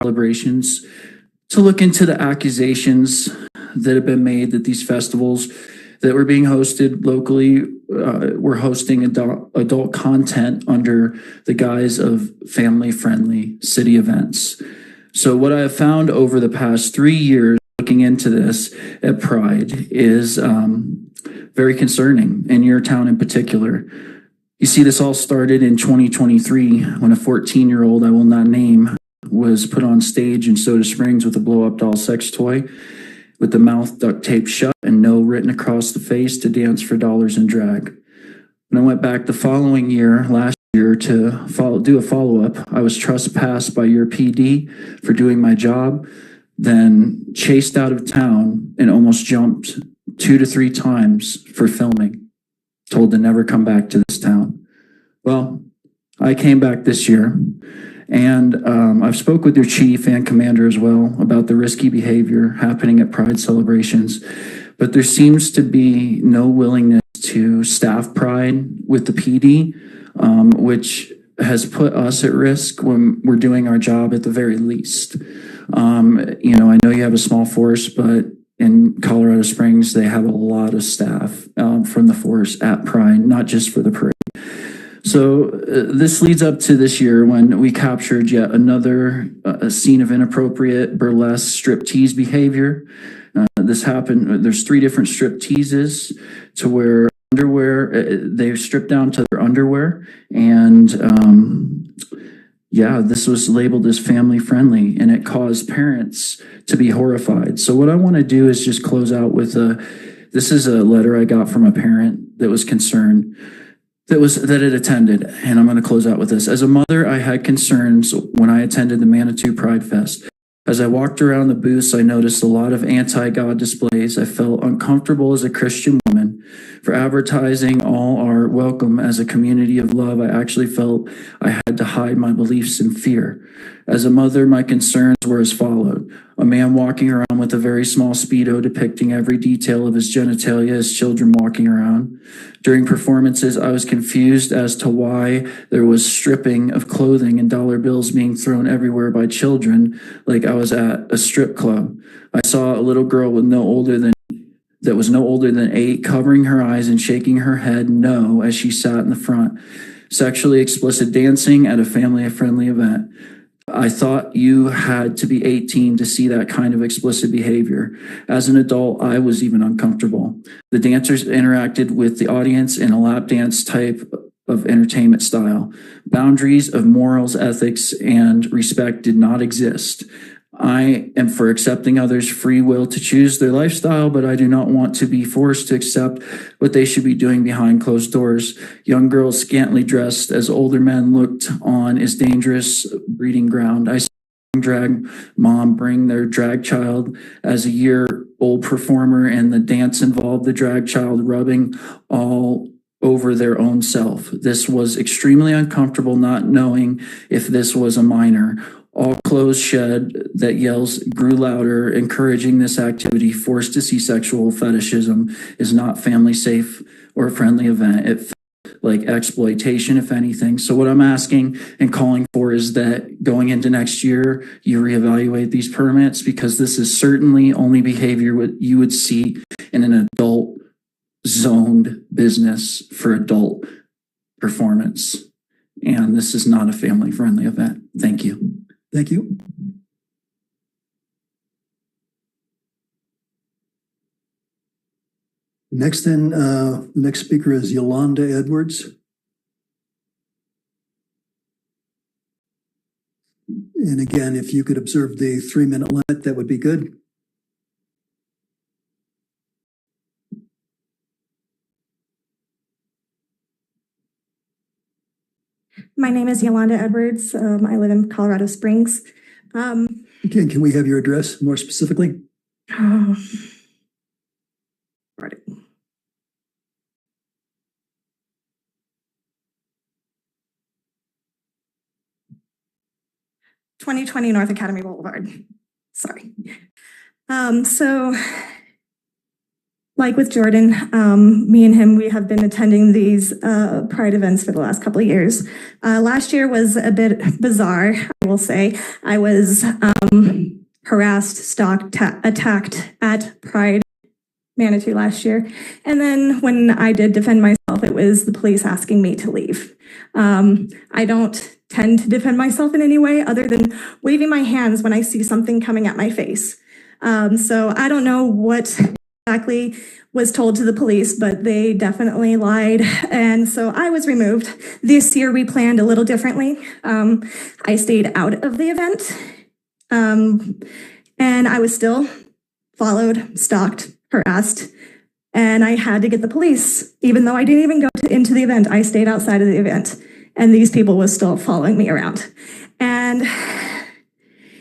celebrations to look into the accusations that have been made that these festivals that were being hosted locally were hosting adult content under the guise of family-friendly city events. So what I have found over the past 3 years looking into this at Pride is very concerning, in your town in particular. You see, this all started in 2023 when a 14-year-old I will not name was put on stage in Soda Springs with a blow-up doll sex toy with the mouth duct taped shut and no written across the face to dance for dollars and drag. When I went back the following year, last year, to do a follow-up, I was trespassed by your PD for doing my job, then chased out of town and almost jumped 2 to 3 times for filming, told to never come back to this town. Well, I came back this year, and I've spoke with your chief and commander as well about the risky behavior happening at Pride celebrations, but there seems to be no willingness to staff Pride with the PD, which has put us at risk when we're doing our job at the very least. I know you have a small force, but in Colorado Springs, they have a lot of staff from the force at Pride, not just for the parade. So this leads up to this year when we captured yet another scene of inappropriate burlesque striptease behavior. This happened, there's 3 different stripteases to where underwear, they stripped down to their underwear, and this was labeled as family friendly, and it caused parents to be horrified. So what I want to do is just close out with this is a letter I got from a parent that was concerned that it attended, and I'm going to close out with this. As a mother, I had concerns when I attended the Manitou Pride Fest. As I walked around the booths, I noticed a lot of anti-God displays. I felt uncomfortable as a Christian woman. For advertising all our welcome as a community of love, I actually felt I had to hide my beliefs in fear. As a mother, my concerns were as followed. A man walking around with a very small Speedo depicting every detail of his genitalia as children walking around. During performances, I was confused as to why there was stripping of clothing and dollar bills being thrown everywhere by children like I was at a strip club. I saw a little girl that was no older than 8 covering her eyes and shaking her head no as she sat in the front. Sexually explicit dancing at a family-friendly event. I thought you had to be 18 to see that kind of explicit behavior. As an adult, I was even uncomfortable. The dancers interacted with the audience in a lap dance type of entertainment style. Boundaries of morals, ethics, and respect did not exist. I am for accepting others' free will to choose their lifestyle, but I do not want to be forced to accept what they should be doing behind closed doors. Young girls scantily dressed as older men looked on is dangerous breeding ground. I saw a drag mom bring their drag child as a year-old performer, and the dance involved the drag child rubbing all over their own self. This was extremely uncomfortable, not knowing if this was a minor. All clothes shed that yells grew louder, encouraging this activity. Forced to see sexual fetishism is not family safe or a friendly event. It felt like exploitation, if anything. So what I'm asking and calling for is that going into next year, you reevaluate these permits, because this is certainly only behavior you would see in an adult zoned business for adult performance. And this is not a family friendly event. Thank you. Thank you. Next, the next speaker is Yolanda Edwards. And again, if you could observe the 3-minute limit, that would be good. My name is Yolanda Edwards. I live in Colorado Springs. Again, can we have your address more specifically? Oh, 2020 North Academy Boulevard. Sorry. So like with Jordan, me and him, we have been attending these Pride events for the last couple of years. Last year was a bit bizarre, I will say. I was harassed, stalked, attacked at Pride Manitou last year. And then when I did defend myself, it was the police asking me to leave. I don't tend to defend myself in any way other than waving my hands when I see something coming at my face. So I don't know what exactly was told to the police, but they definitely lied. And so I was removed. This year we planned a little differently. I stayed out of the event. And I was still followed, stalked, harassed, and I had to get the police. Even though I didn't even go into the event, I stayed outside of the event, and these people were still following me around. And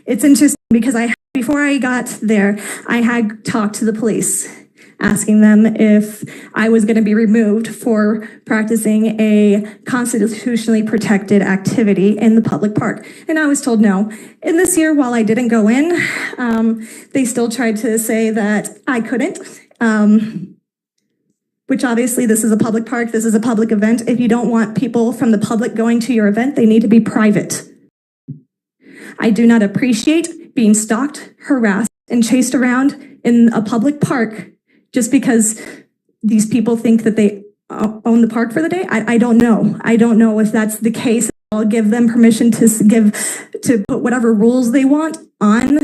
it's interesting because before I got there, I had talked to the police, asking them if I was going to be removed for practicing a constitutionally protected activity in the public park. And I was told no. And this year, while I didn't go in, they still tried to say that I couldn't, which obviously this is a public park, this is a public event. If you don't want people from the public going to your event, they need to be private. I do not appreciate being stalked, harassed, and chased around in a public park just because these people think that they own the park for the day. I don't know. I don't know if that's the case. I'll give them permission to put whatever rules they want on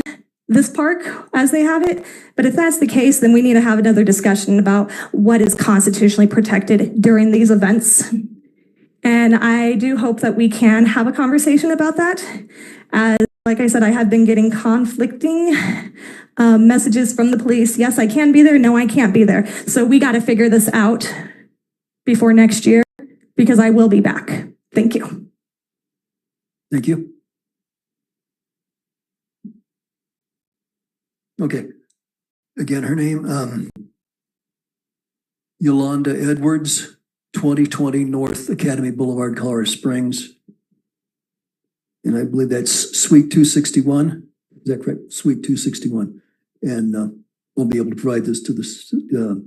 this park as they have it. But if that's the case, then we need to have another discussion about what is constitutionally protected during these events. And I do hope that we can have a conversation about that. As like I said, I have been getting conflicting messages from the police. Yes, I can be there. No, I can't be there. So we got to figure this out before next year because I will be back. Thank you. Thank you. Okay. Again, her name, Yolanda Edwards, 2020 North Academy Boulevard, Colorado Springs. And I believe that's Suite 261. Is that correct? Suite 261. And we'll be able to provide this to the